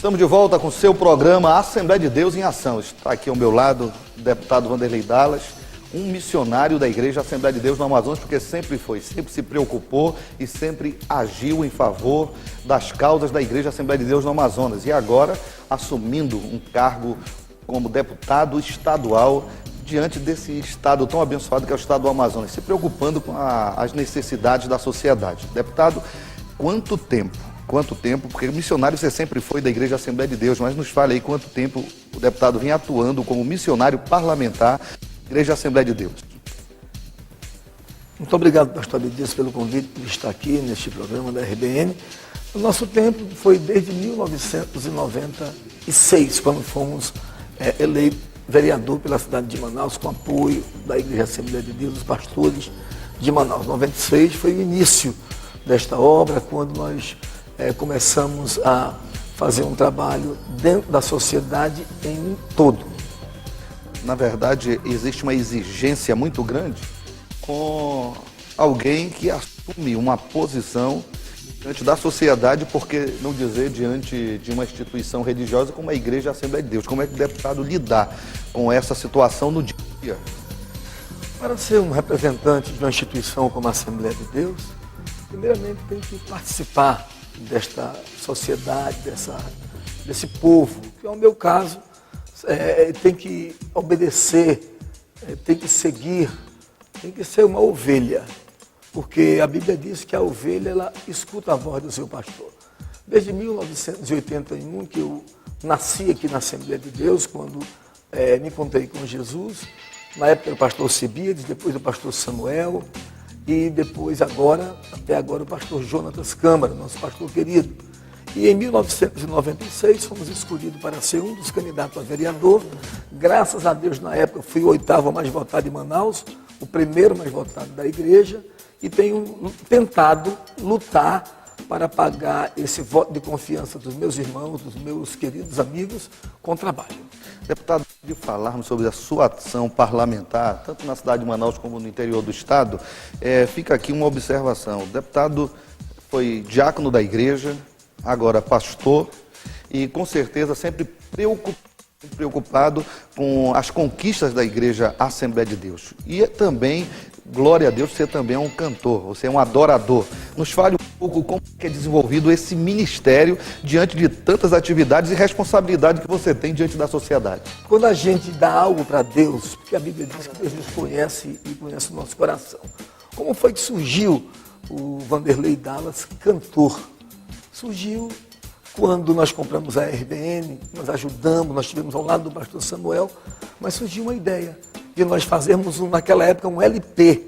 Estamos de volta com o seu programa Assembleia de Deus em Ação. Está aqui ao meu lado o deputado Vanderlei Dallas, um missionário da Igreja Assembleia de Deus no Amazonas, porque sempre se preocupou e sempre agiu em favor das causas da Igreja Assembleia de Deus no Amazonas. E agora assumindo um cargo como deputado estadual diante desse estado tão abençoado que é o estado do Amazonas, se preocupando com as necessidades da sociedade. Deputado, quanto tempo? Porque missionário você sempre foi da Igreja Assembleia de Deus, mas nos fale aí quanto tempo o deputado vem atuando como missionário parlamentar da Igreja Assembleia de Deus. Muito obrigado, pastor Abdias, pelo convite de estar aqui neste programa da RBN. O nosso tempo foi desde 1996, quando fomos eleitos vereador pela cidade de Manaus, com apoio da Igreja Assembleia de Deus, dos pastores de Manaus. 96 foi o início desta obra, quando nós começamos a fazer um trabalho dentro da sociedade em um todo. Na verdade, existe uma exigência muito grande com alguém que assume uma posição diante da sociedade, porque não dizer diante de uma instituição religiosa como a Igreja Assembleia de Deus. Como é que o deputado lidar com essa situação no dia a dia? Para ser um representante de uma instituição como a Assembleia de Deus, primeiramente tem que participar desta sociedade, desse povo, que é o meu caso, tem que obedecer, tem que seguir, tem que ser uma ovelha, porque a Bíblia diz que a ovelha ela escuta a voz do seu pastor. Desde 1981 que eu nasci aqui na Assembleia de Deus, quando me encontrei com Jesus, na época o pastor Cibíades, depois o pastor Samuel, e depois até agora o pastor Jonatas Câmara, nosso pastor querido. E em 1996 fomos escolhidos para ser um dos candidatos a vereador. Graças a Deus, na época, fui o 8º mais votado em Manaus, o primeiro mais votado da igreja, e tenho tentado lutar para pagar esse voto de confiança dos meus irmãos, dos meus queridos amigos, com trabalho. Deputado, de falarmos sobre a sua ação parlamentar, tanto na cidade de Manaus como no interior do estado, fica aqui uma observação. O deputado foi diácono da igreja, agora pastor, e com certeza sempre preocupado com as conquistas da Igreja Assembleia de Deus. E também, glória a Deus, você também é um cantor, você é um adorador. Nos fale um pouco como é desenvolvido esse ministério diante de tantas atividades e responsabilidades que você tem diante da sociedade. Quando a gente dá algo para Deus, porque a Bíblia diz que Deus nos conhece e conhece o nosso coração. Como foi que surgiu o Vanderlei Dallas, cantor? Surgiu quando nós compramos a RBN, nós ajudamos, nós estivemos ao lado do pastor Samuel, mas surgiu uma ideia de nós fazermos, naquela época, um LP.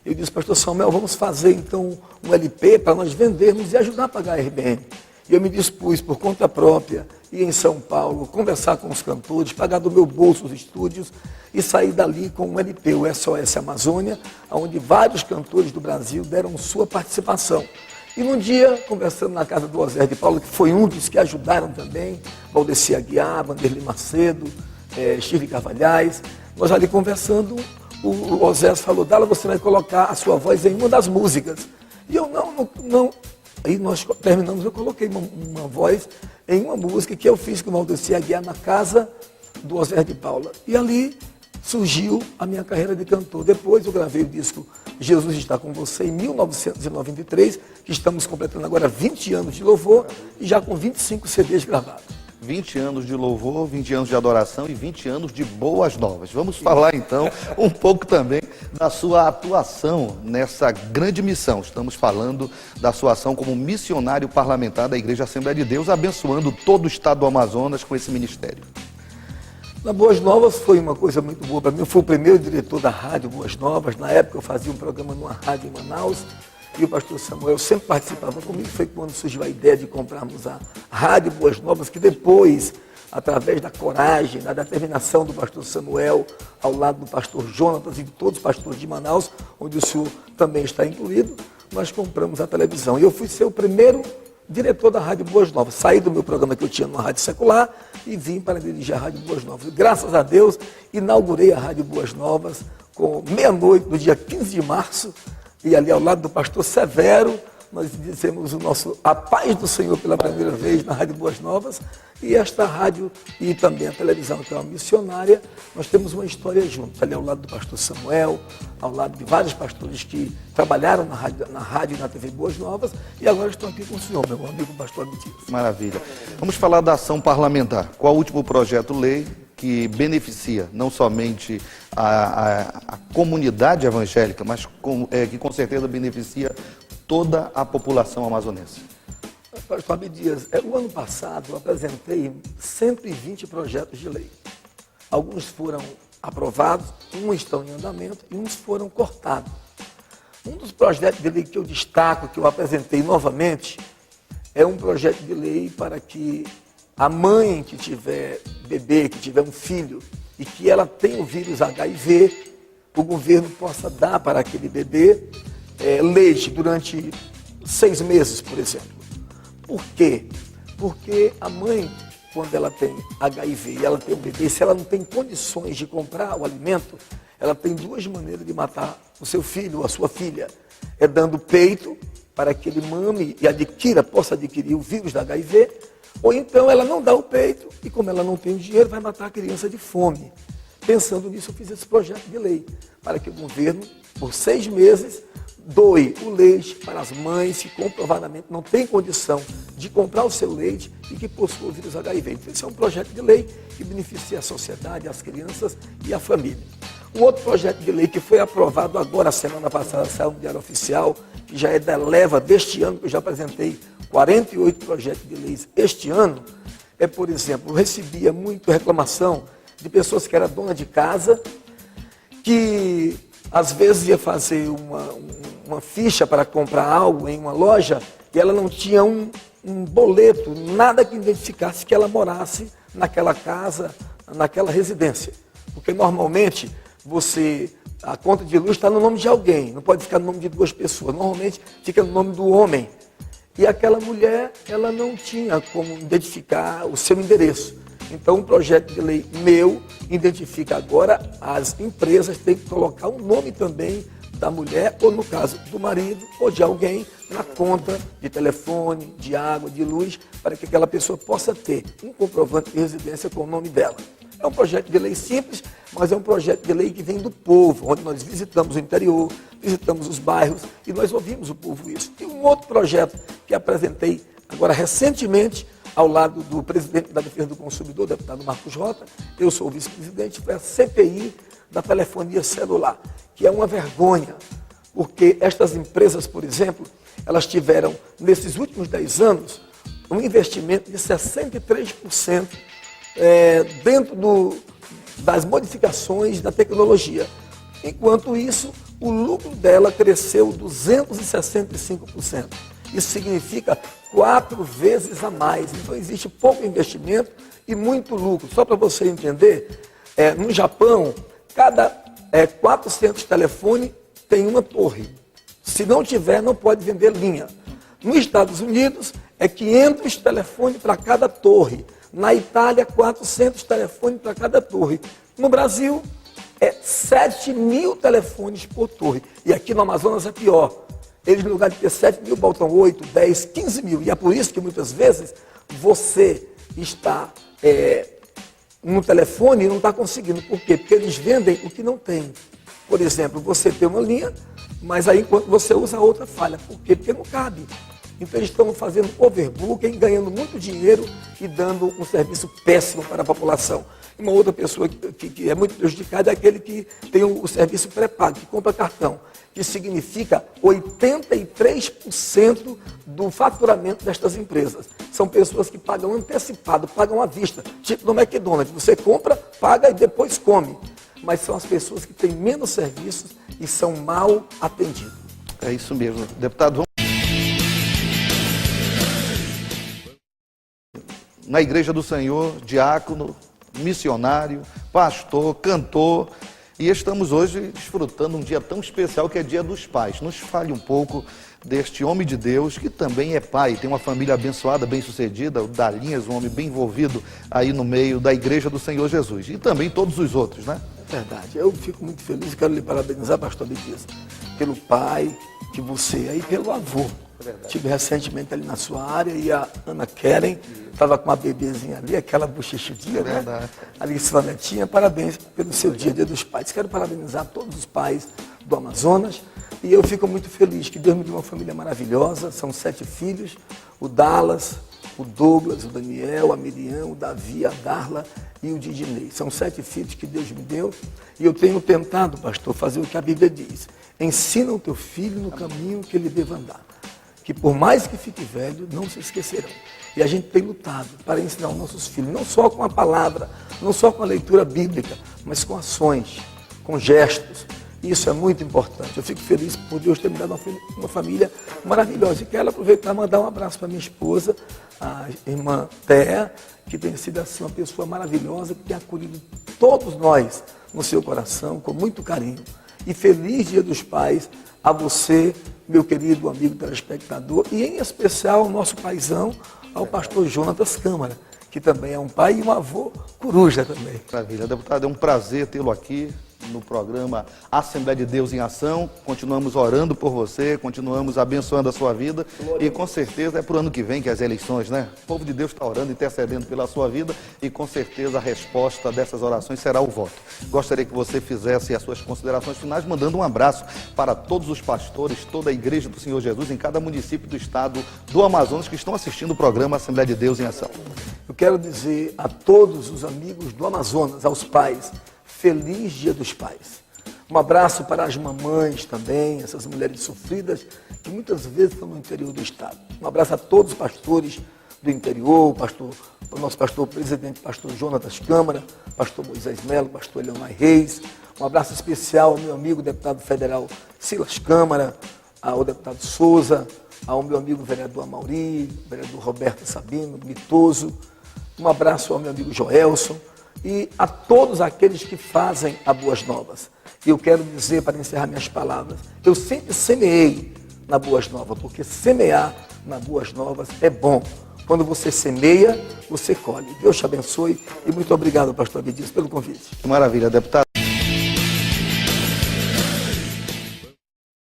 Eu disse, pastor Samuel, vamos fazer então um LP para nós vendermos e ajudar a pagar a RBN. E eu me dispus, por conta própria, ir em São Paulo, conversar com os cantores, pagar do meu bolso os estúdios e sair dali com um LP, o SOS Amazônia, onde vários cantores do Brasil deram sua participação. E num dia, conversando na casa do Osés de Paulo, que foi um dos que ajudaram também, Valdeci Aguiar, Vanderlei Macedo, Shirley Carvalhais, nós ali conversando, o Osés falou, Dala, você vai colocar a sua voz em uma das músicas. E eu, não. Aí nós terminamos, eu coloquei uma voz em uma música que eu fiz com o Valdeci Aguiar na casa do Osés de Paula. E ali surgiu a minha carreira de cantor. Depois eu gravei o disco Jesus Está Com Você, em 1993, que estamos completando agora 20 anos de louvor e já com 25 CDs gravados. 20 anos de louvor, 20 anos de adoração e 20 anos de boas novas. Vamos falar então um pouco também da sua atuação nessa grande missão. Estamos falando da sua ação como missionário parlamentar da Igreja Assembleia de Deus, abençoando todo o estado do Amazonas com esse ministério. Na Boas Novas foi uma coisa muito boa para mim. Eu fui o primeiro diretor da Rádio Boas Novas. Na época eu fazia um programa numa rádio em Manaus e o pastor Samuel sempre participava comigo. Foi quando surgiu a ideia de comprarmos a Rádio Boas Novas, que depois, através da coragem, da determinação do pastor Samuel, ao lado do pastor Jonatas e de todos os pastores de Manaus, onde o senhor também está incluído, nós compramos a televisão. E eu fui ser o primeiro diretor da Rádio Boas Novas. Saí do meu programa que eu tinha numa rádio secular e vim para dirigir a Rádio Boas Novas. Graças a Deus, inaugurei a Rádio Boas Novas com meia-noite, no dia 15 de março, e ali ao lado do pastor Severo, nós dissemos a paz do Senhor pela primeira vez na Rádio Boas Novas, e esta rádio e também a televisão, que é uma missionária, nós temos uma história junto, ali ao lado do pastor Samuel, ao lado de vários pastores que trabalharam na rádio e na TV Boas Novas, e agora estou aqui com o senhor, meu amigo pastor Abdias. Maravilha. Vamos falar da ação parlamentar. Qual o último projeto-lei que beneficia não somente a comunidade evangélica, mas que com certeza beneficia toda a população amazonense? Pastor Abdias, o ano passado eu apresentei 120 projetos de lei. Alguns foram aprovados, uns estão em andamento e uns foram cortados. Um dos projetos de lei que eu destaco, que eu apresentei novamente, é um projeto de lei para que a mãe que tiver bebê, que tiver um filho e que ela tem o vírus HIV, o governo possa dar para aquele bebê leite durante 6 meses, por exemplo. Por quê? Porque a mãe, quando ela tem HIV e ela tem um bebê, se ela não tem condições de comprar o alimento, ela tem 2 maneiras de matar o seu filho ou a sua filha. É dando peito para que ele mame e possa adquirir o vírus da HIV, ou então ela não dá o peito e, como ela não tem o dinheiro, vai matar a criança de fome. Pensando nisso, eu fiz esse projeto de lei, para que o governo, por 6 meses, doe o leite para as mães que comprovadamente não têm condição de comprar o seu leite e que possuem o vírus HIV. Então, esse é um projeto de lei que beneficia a sociedade, as crianças e a família. Um outro projeto de lei que foi aprovado agora, semana passada, saiu no Diário Oficial, que já é da leva deste ano, que eu já apresentei 48 projetos de leis este ano, por exemplo, eu recebia muita reclamação de pessoas que eram dona de casa, que às vezes ia fazer uma ficha para comprar algo em uma loja e ela não tinha um boleto, nada que identificasse que ela morasse naquela casa, naquela residência. Porque normalmente a conta de luz está no nome de alguém, não pode ficar no nome de 2 pessoas, normalmente fica no nome do homem. E aquela mulher, ela não tinha como identificar o seu endereço. Então, um projeto de lei meu identifica agora as empresas têm que colocar o nome também da mulher, ou no caso do marido, ou de alguém, na conta de telefone, de água, de luz, para que aquela pessoa possa ter um comprovante de residência com o nome dela. É um projeto de lei simples, mas é um projeto de lei que vem do povo, onde nós visitamos o interior, visitamos os bairros e nós ouvimos o povo isso. E um outro projeto que apresentei agora recentemente, ao lado do presidente da Defesa do Consumidor, deputado Marcos Rota, eu sou o vice-presidente, foi a CPI da telefonia celular, que é uma vergonha, porque estas empresas, por exemplo, elas tiveram, nesses últimos 10 anos, um investimento de 63% dentro das modificações da tecnologia. Enquanto isso, o lucro dela cresceu 265%. Isso significa 4 vezes a mais. Então, existe pouco investimento e muito lucro. Só para você entender, no Japão, cada 400 telefones tem uma torre. Se não tiver, não pode vender linha. Nos Estados Unidos, é 500 telefones para cada torre. Na Itália, 400 telefones para cada torre. No Brasil, 7.000 telefones por torre. E aqui no Amazonas é pior. Eles, no lugar de ter 7.000, botam 8, 10, 15.000. E é por isso que muitas vezes você está no telefone e não está conseguindo. Por quê? Porque eles vendem o que não tem. Por exemplo, você tem uma linha, mas aí enquanto você usa a outra falha. Por quê? Porque não cabe. Então eles estão fazendo overbooking, ganhando muito dinheiro e dando um serviço péssimo para a população. Uma outra pessoa que é muito prejudicada é aquele que tem o serviço pré-pago, que compra cartão, que significa 83% do faturamento destas empresas. São pessoas que pagam antecipado, pagam à vista, tipo no McDonald's. Você compra, paga e depois come. Mas são as pessoas que têm menos serviços e são mal atendidas. É isso mesmo. Deputado, na Igreja do Senhor, diácono, missionário, pastor, cantor, e estamos hoje desfrutando um dia tão especial que é Dia dos Pais. Nos fale um pouco deste homem de Deus, que também é pai, tem uma família abençoada, bem-sucedida, o Dalinhas, um homem bem envolvido aí no meio da Igreja do Senhor Jesus, e também todos os outros, né? É verdade, eu fico muito feliz e quero lhe parabenizar, pastor Abdias, pelo pai que você é e pelo avô. Estive recentemente ali na sua área e a Ana Keren estava com uma bebezinha ali, aquela bochechudinha, né? Ali, sua netinha, parabéns pelo seu dia dos pais. Quero parabenizar todos os pais do Amazonas e eu fico muito feliz que Deus me deu uma família maravilhosa, são 7 filhos, o Dallas, o Douglas, o Daniel, a Miriam, o Davi, a Darla e o Didinei. São 7 filhos que Deus me deu e eu tenho tentado, pastor, fazer o que a Bíblia diz. Ensina o teu filho no caminho que ele deve andar, que por mais que fique velho, não se esquecerão. E a gente tem lutado para ensinar os nossos filhos, não só com a palavra, não só com a leitura bíblica, mas com ações, com gestos. Isso é muito importante. Eu fico feliz por Deus ter me dado uma família maravilhosa. E quero aproveitar e mandar um abraço para minha esposa, a irmã Thea, que tem sido assim uma pessoa maravilhosa, que tem acolhido todos nós no seu coração, com muito carinho. E feliz Dia dos Pais a você, meu querido amigo telespectador, e em especial ao nosso paizão, ao pastor Jonatas Câmara, que também é um pai e um avô coruja também. Maravilha. Deputado, é um prazer tê-lo aqui no programa Assembleia de Deus em Ação. Continuamos orando por você, continuamos abençoando a sua vida e com certeza é para o ano que vem que as eleições, né? O povo de Deus está orando, intercedendo pela sua vida e com certeza a resposta dessas orações será o voto. Gostaria que você fizesse as suas considerações finais, mandando um abraço para todos os pastores, toda a Igreja do Senhor Jesus em cada município do estado do Amazonas que estão assistindo o programa Assembleia de Deus em Ação. Eu quero dizer a todos os amigos do Amazonas, aos pais, feliz Dia dos Pais. Um abraço para as mamães também, essas mulheres sofridas que muitas vezes estão no interior do estado. Um abraço a todos os pastores do interior, o nosso pastor presidente, pastor Jonatas Câmara, pastor Moisés Melo, pastor Leonai Reis. Um abraço especial ao meu amigo deputado federal Silas Câmara, ao deputado Souza, ao meu amigo vereador Amauri, vereador Roberto Sabino, Mitoso. Um abraço ao meu amigo Joelson e a todos aqueles que fazem a Boas Novas. E eu quero dizer, para encerrar minhas palavras, eu sempre semeei na Boas Novas, porque semear na Boas Novas é bom. Quando você semeia, você colhe. Deus te abençoe e muito obrigado, pastor Abdias, pelo convite. Maravilha, deputado.